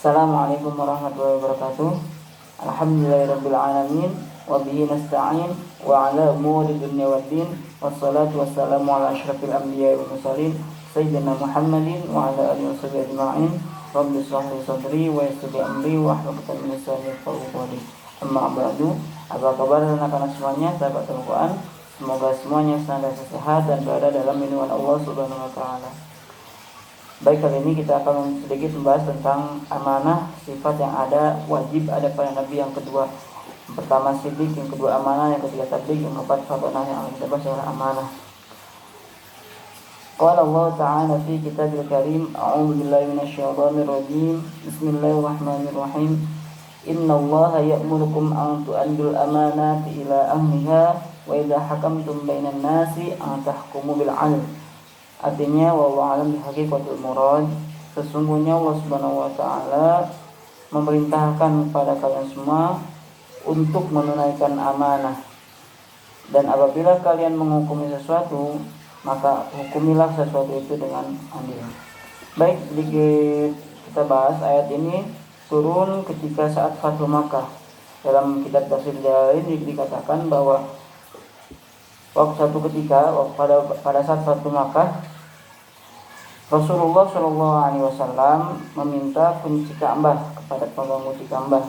Assalamualaikum warahmatullahi wabarakatuh. Alhamdulillahirabbil alamin wa bihi nasta'in wa ala umuri dunya waddin wassalatu wassalamu ala asyrafil anbiya'i wal mursalin sayyidina Muhammadin wa ala alihi washabihi ajma'in. Rabbi shrah li sadri wa yassir li amri wa hlul 'uqdatam min lisani yafqahu qawli. Amma ba'du. Apa kabar anak-anak semuanya, sahabat Al-Qur'an? Semoga semuanya senantiasa sehat dan berada dalam lindungan Allah Subhanahu wa taala. Baik, kali ini kita akan sedikit membahas tentang amanah, sifat yang ada, wajib ada pada Nabi. Yang kedua, yang pertama sidik, yang kedua amanah, yang ketiga tabligh, yang keempat fatonah. Yang kita bahas adalah amanah. Qala Allah Ta'ala fi kitabil karim, a'udzu billahi minasyaitonir rajim. Bismillahirrahmanirrahim. Innallaha ya'murukum an tu'addul amanati ila ahliha wa idza hakamtum bainan nasi an tahkumu bil 'adl. Artinya, wallahu a'lam bihaqiqatil murad, sesungguhnya Allah Subhanahu wa taala memerintahkan kepada kalian semua untuk menunaikan amanah, dan apabila kalian menghukumi sesuatu, maka hukumilah sesuatu itu dengan adil. Baik, sedikit kita bahas. Ayat ini turun ketika saat Fathu Makkah. Dalam kitab tafsir lain dikatakan bahwa suatu ketika pada saat Fathu Makkah, Rasulullah Shallallahu Alaihi Wasallam meminta kunci Ka'bah kepada pemegang kunci Ka'bah.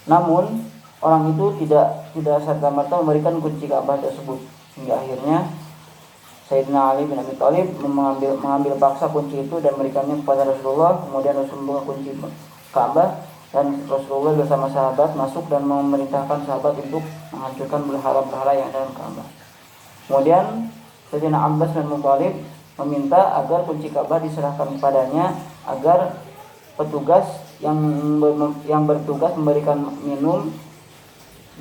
Namun orang itu tidak serta-merta memberikan kunci Ka'bah tersebut, hingga akhirnya Sayyidina Ali bin Abi Thalib mengambil paksa kunci itu dan memberikannya kepada Rasulullah. Kemudian Rasulullah kunci Ka'bah, dan Rasulullah bersama sahabat masuk dan memerintahkan sahabat untuk menghancurkan berhala-berhala yang ada dalam Ka'bah. Kemudian Sayyidina Abbas bin Muthalib meminta agar kunci Ka'bah diserahkan kepadanya, agar petugas yang bertugas memberikan minum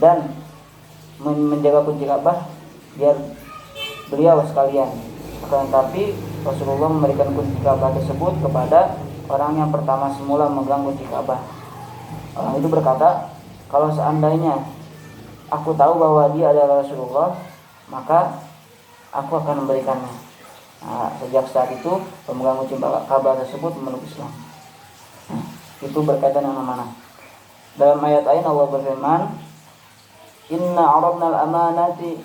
dan menjaga kunci Ka'bah biar beliau sekalian. Akan tetapi Rasulullah memberikan kunci Ka'bah tersebut kepada orang yang pertama semula memegang kunci Ka'bah. Orang itu berkata, kalau seandainya aku tahu bahwa dia adalah Rasulullah, maka aku akan memberikannya. Nah, sejak saat itu pemegang kunci Ka'bah tersebut memeluk Islam. Nah, itu berkaitan dengan amanah. Dalam ayat lain Allah berfirman, Inna 'aradna al-amanati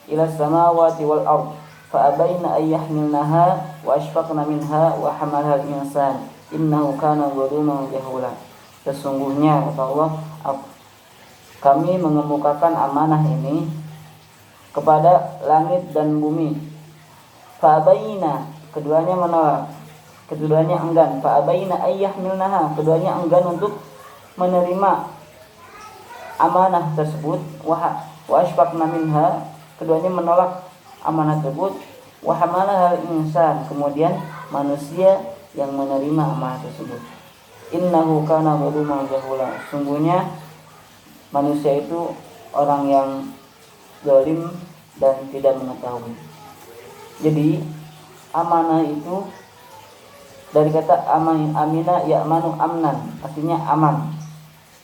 ila samawati wal ard fa abaina ay yahmilnaha wa ashfaqna minha wa hamalaha al-insan innahu kana zaluman jahula. Sesungguhnya kata Allah, kami mengemukakan amanah ini kepada langit dan bumi. Fa'abaina, keduanya menolak, keduanya enggan. Fa'abaina ayyahmilnaha, keduanya enggan untuk menerima amanah tersebut. Wa ashfaqna minha, keduanya menolak amanah tersebut. Wa hamalaha al-insan, kemudian manusia yang menerima amanah tersebut. Innahu kana zaluman jahula, sungguhnya manusia itu orang yang zalim dan tidak mengetahui. Jadi amanah itu dari kata amina ya'manu amnan, artinya aman.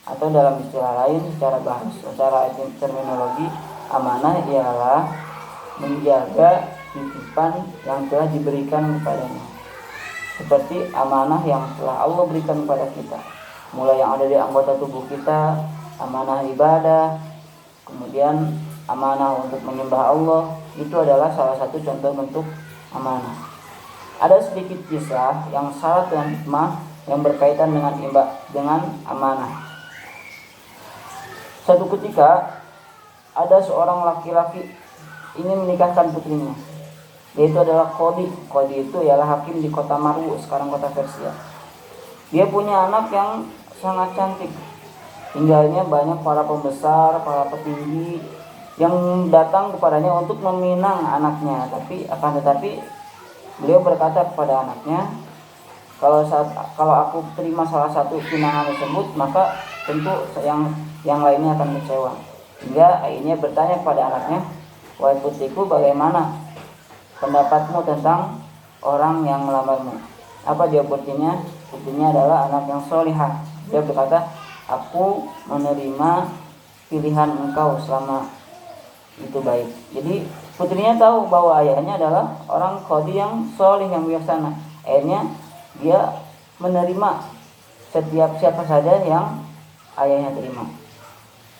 Atau dalam istilah lain secara bahasa, secara terminologi, amanah ialah menjaga titipan yang telah diberikan kepadanya. Seperti amanah yang telah Allah berikan kepada kita, mulai yang ada di anggota tubuh kita, amanah ibadah, kemudian amanah untuk menyembah Allah, itu adalah salah satu contoh bentuk amanah. Ada sedikit kisah yang syarat dengan hikmah yang berkaitan dengan amanah. Suatu ketika ada seorang laki-laki ingin menikahkan putrinya, yaitu adalah Qadi. Qadi itu ialah hakim di kota Marwu, sekarang kota Persia. Dia punya anak yang sangat cantik, hingga akhirnya banyak para pembesar, para petinggi yang datang kepadanya untuk meminang anaknya. Tetapi beliau berkata kepada anaknya, kalau aku terima salah satu pinangan tersebut, maka tentu yang lainnya akan kecewa. Hingga akhirnya bertanya kepada anaknya, wahai putriku, bagaimana pendapatmu tentang orang yang melamarmu? Apa jawab putrinya? Putrinya adalah anak yang solihah. Dia berkata, aku menerima pilihan engkau selama itu baik. Jadi putrinya tahu bahwa ayahnya adalah orang qadi yang solih, yang bijaksana. Akhirnya dia menerima setiap siapa saja yang ayahnya terima.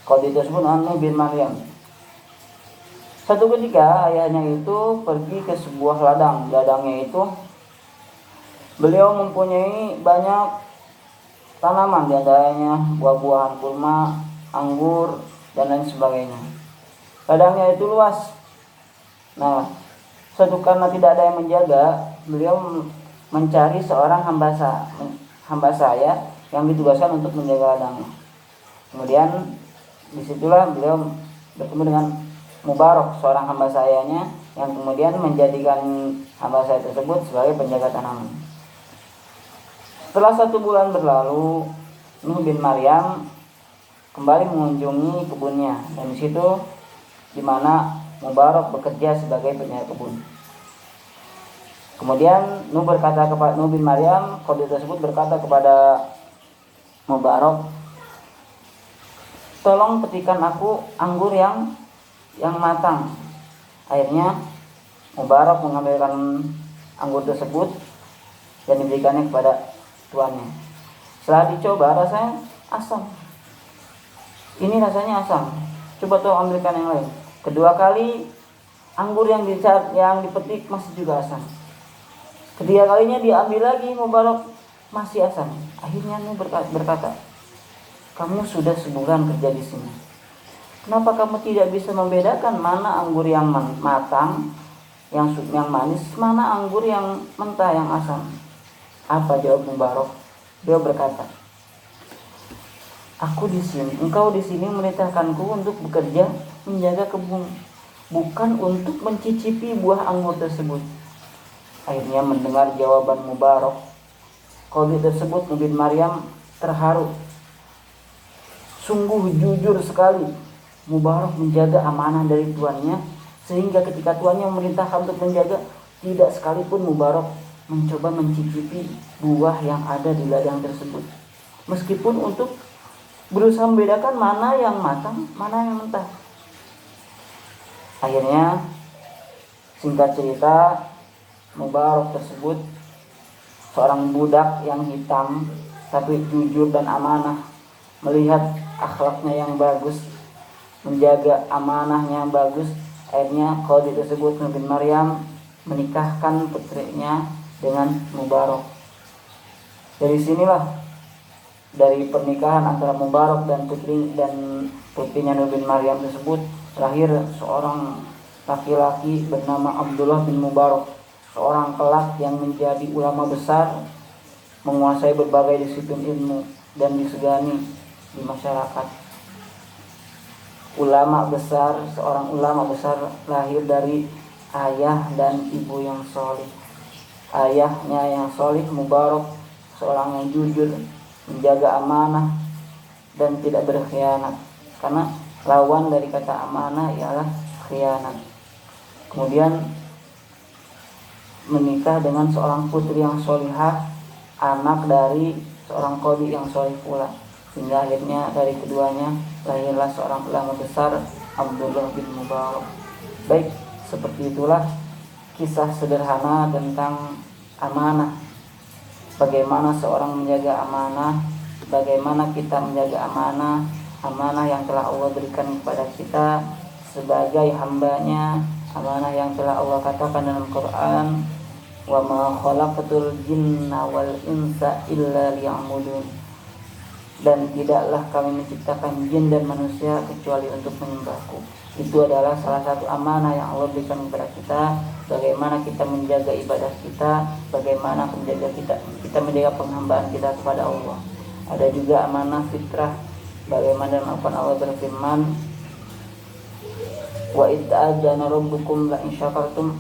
Qadi tersebut Nuh bin Maryam. Satu ketika ayahnya itu pergi ke sebuah ladang. Ladangnya itu beliau mempunyai banyak tanaman, di antaranya buah-buahan kurma, anggur, dan lain sebagainya. Ladangnya itu luas. Nah, suatu karena tidak ada yang menjaga, beliau mencari seorang hamba saya yang ditugaskan untuk menjaga ladangnya. Kemudian disitulah beliau bertemu dengan Mubarak, seorang hamba sayanya, yang kemudian menjadikan hamba saya tersebut sebagai penjaga tanaman. Setelah 1 bulan berlalu, Nuh bin Maryam kembali mengunjungi kebunnya, dan di situ di mana Mubarak bekerja sebagai penjaga kebun. Kemudian Nuh bin Maryam, Qadi tersebut berkata kepada Mubarak, tolong petikan aku anggur yang matang. Akhirnya Mubarak mengambilkan anggur tersebut dan diberikannya kepada tuannya. Setelah dicoba, rasanya asam. Ini rasanya asam. Coba tolong ambilkan yang lain. Kedua kali anggur yang dipetik masih juga asam. Ketiga kalinya diambil lagi, Mubarak masih asam. Akhirnya Nuh berkata, kamu sudah sebulan kerja di sini. Kenapa kamu tidak bisa membedakan mana anggur yang matang, yang manis, mana anggur yang mentah, yang asam? Apa jawab Mubarak? Dia berkata, aku di sini, engkau di sini memerintahkanku untuk bekerja menjaga kebun, bukan untuk mencicipi buah anggur tersebut. Akhirnya mendengar jawaban Mubarak, Qadi tersebut Nuh bin Maryam terharu. Sungguh jujur sekali Mubarak menjaga amanah dari tuannya, sehingga ketika tuannya memerintahkan untuk menjaga, tidak sekalipun Mubarak mencoba mencicipi buah yang ada di ladang tersebut, meskipun untuk berusaha membedakan mana yang matang, mana yang mentah. Akhirnya singkat cerita, Mubarak tersebut seorang budak yang hitam tapi jujur dan amanah, melihat akhlaknya yang bagus, menjaga amanahnya yang bagus. Akhirnya Qadi tersebut Nuh bin Maryam menikahkan putrinya dengan Mubarak. Dari sinilah, dari pernikahan antara Mubarak dan putrinya Nuh bin Maryam tersebut, lahir seorang laki-laki bernama Abdullah bin Mubarak, seorang kelak yang menjadi ulama besar, menguasai berbagai disiplin ilmu dan disegani di masyarakat. Seorang ulama besar lahir dari ayah dan ibu yang soleh. Ayahnya yang soleh, Mubarak, seorang yang jujur, menjaga amanah dan tidak berkhianat, karena lawan dari kata amanah ialah khianat. Kemudian menikah dengan seorang putri yang solihah, anak dari seorang qadi yang soleh pula, hingga akhirnya dari keduanya lahirlah seorang ulama besar, Abdullah bin Mubarak. Baik, seperti itulah kisah sederhana tentang amanah. Bagaimana seorang menjaga amanah, bagaimana kita menjaga amanah yang telah Allah berikan kepada kita sebagai hambanya, amanah yang telah Allah katakan dalam Quran, wa ma khalaqatul jinna wal insa illa liya'budun, dan tidaklah kami menciptakan jin dan manusia kecuali untuk menyembahku. Itu adalah salah satu amanah yang Allah berikan kepada kita, bagaimana kita menjaga ibadah kita, bagaimana kita menjaga penghambaan kita kepada Allah. Ada juga amanah fitrah, bagaimana dalam Al-Quran Allah berfirman, wa idza'adzana rabbukum la in syakartum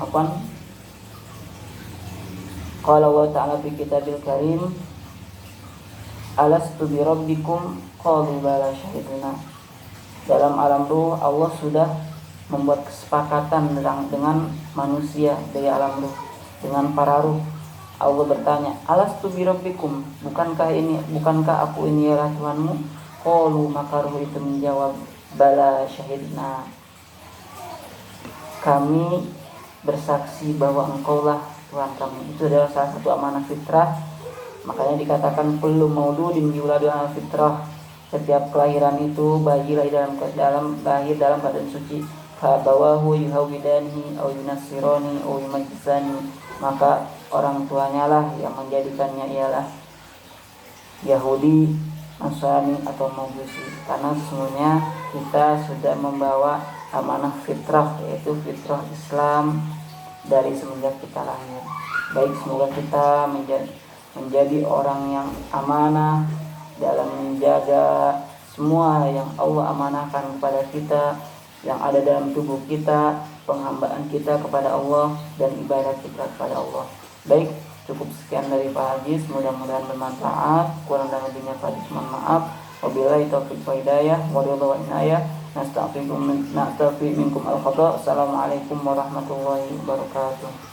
qala wa ta'ala fi kitabil karim alastu bi rabbikum qalu bala syahidna. Dalam alam ruh Allah sudah membuat kesepakatan dengan manusia dari alam ruh, dengan para ruh. Allah bertanya, alastu bi rabbikum, bukankah aku ini ialah Tuhanmu? Qalu, maka ruh itu menjawab, bala syahidna, kami bersaksi bahwa engkaulah Tuhan kami. Itu adalah salah satu amanah fitrah Makanya dikatakan kullu mauludin yuladu ala fitrah, setiap kelahiran itu bayi lahir dalam badan suci. Fa bawahu yuhawidani au yunasirani au yumajisani, maka orang tuanya lah yang menjadikannya ialah Yahudi, Nasrani atau Majusi. Karena sesungguhnya kita sudah membawa amanah fitrah, yaitu fitrah Islam dari semenjak kita lahir. Baik, semoga kita menjadi orang yang amanah dalam menjaga semua yang Allah amanahkan kepada kita, yang ada dalam tubuh kita, penghambaan kita kepada Allah dan ibadah kita kepada Allah. Baik, cukup sekian dari Pak Haji, mudah-mudahan bermanfaat. Kurang dan lebihnya Pak Haji mohon maaf. Wabillahi taufiq wa hidayah, wallahu inayah. Nastaghfirukum minkum al-khata'. Assalamualaikum warahmatullahi wabarakatuh.